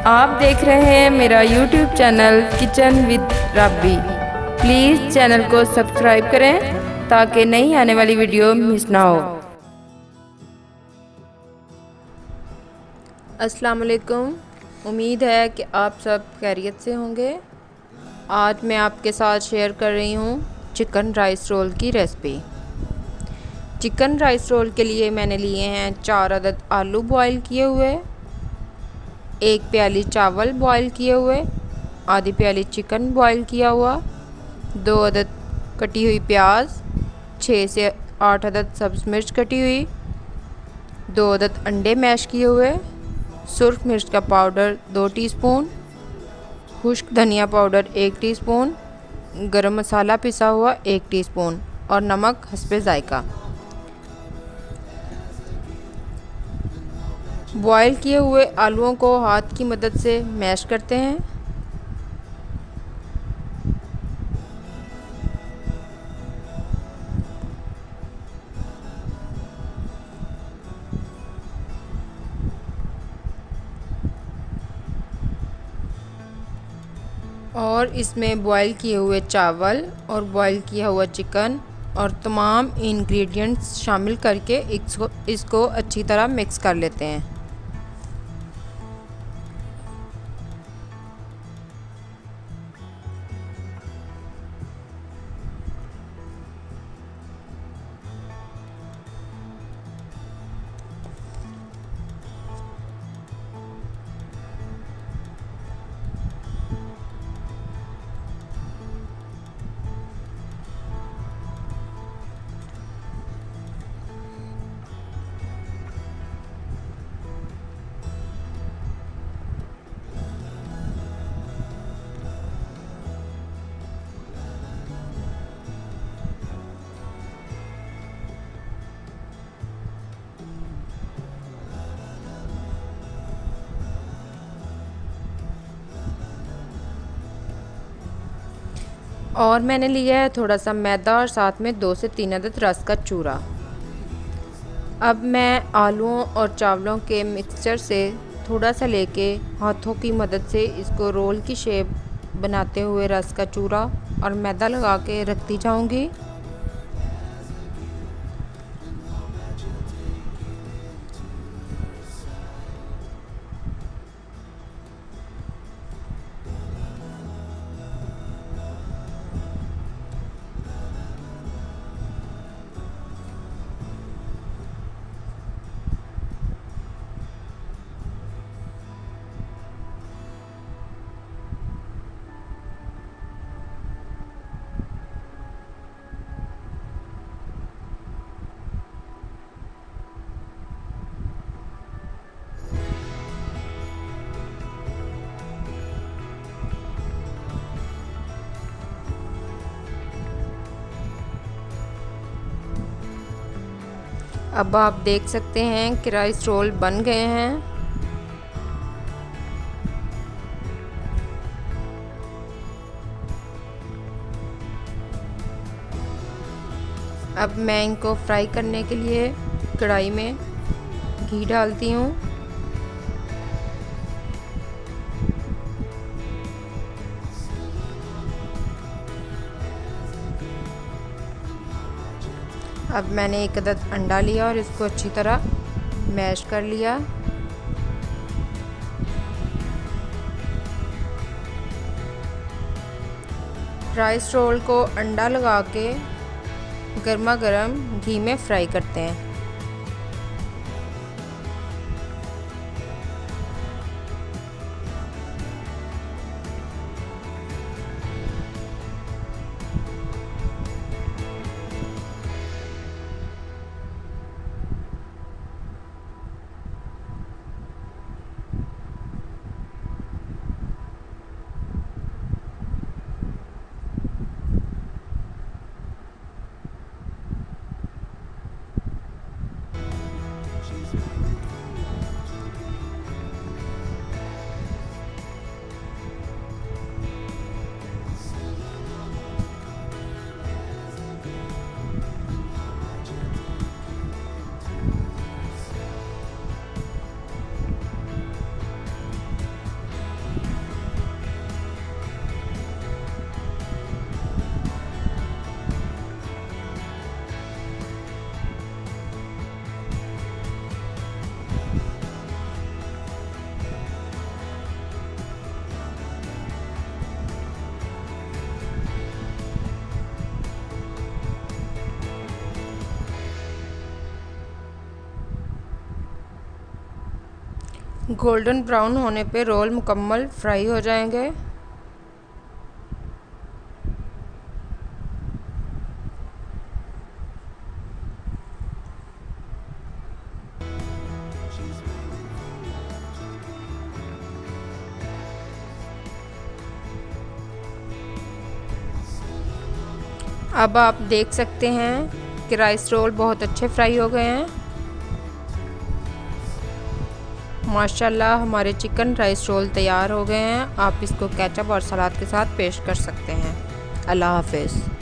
आप देख रहे हैं मेरा YouTube channel kitchen with Rabi. Please channel को सब्सक्राइब करें ताकि नई आने वाली वीडियो मिस ना हो। अस्सलाम वालेकुम। उम्मीद है कि आप सब खैरियत से होंगे। आज मैं आपके साथ शेयर कर रही हूँ चिकन राइस रोल की रेसिपी। चिकन राइस रोल के लिए मैंने लिए हैं 4 अदद आलू बॉईल किए हुए, 1 प्याली चावल बॉईल किए हुए, आधी प्याली चिकन बॉईल किया हुआ, 2 अदद कटी हुई प्याज, 6 से 8 अदद सब्ज़ मिर्च कटी हुई, 2 अदद अंडे मैश किए हुए, सुर्ख मिर्च का पाउडर 2 टीस्पून, खुश्क धनिया पाउडर 1 टीस्पून, गरम मसाला पिसा हुआ 1 टीस्पून और नमक हस्बे ज़ायका। बॉईल किए हुए आलूओं को हाथ की मदद से मैश करते हैं। और इसमें बॉईल किए हुए चावल और बॉईल किया हुआ चिकन और तमाम इंग्रेडिएंट्स शामिल करके इसको अच्छी तरह मिक्स कर लेते हैं। और मैंने लिया है थोड़ा सा मैदा और साथ में 2 से 3 अदद रस का चूरा। अब मैं आलूओं और चावलों के मिक्सचर से थोड़ा सा लेके हाथों की मदद से इसको रोल की शेप बनाते हुए रस का चूरा और मैदा लगा के रखती जाऊंगी। अब आप देख सकते हैं कि राइस रोल बन गए हैं। अब मैं इनको फ्राई करने के लिए कढ़ाई में घी डालती हूँ। अब मैंने 1 अदद अंडा लिया और इसको अच्छी तरह मैश कर लिया। राइस रोल को अंडा लगा के गर्मा गर्म घी में फ्राई करते हैं। गोल्डन ब्राउन होने पे रोल मुकम्मल फ्राई हो जाएंगे। अब आप देख सकते हैं कि राइस रोल बहुत अच्छे फ्राई हो गए हैं। माशाल्लाह हमारे चिकन राइस रोल तैयार हो गए हैं। आप इसको केचप और सलाद के साथ पेश कर सकते हैं। अल्लाह हाफ़िज़।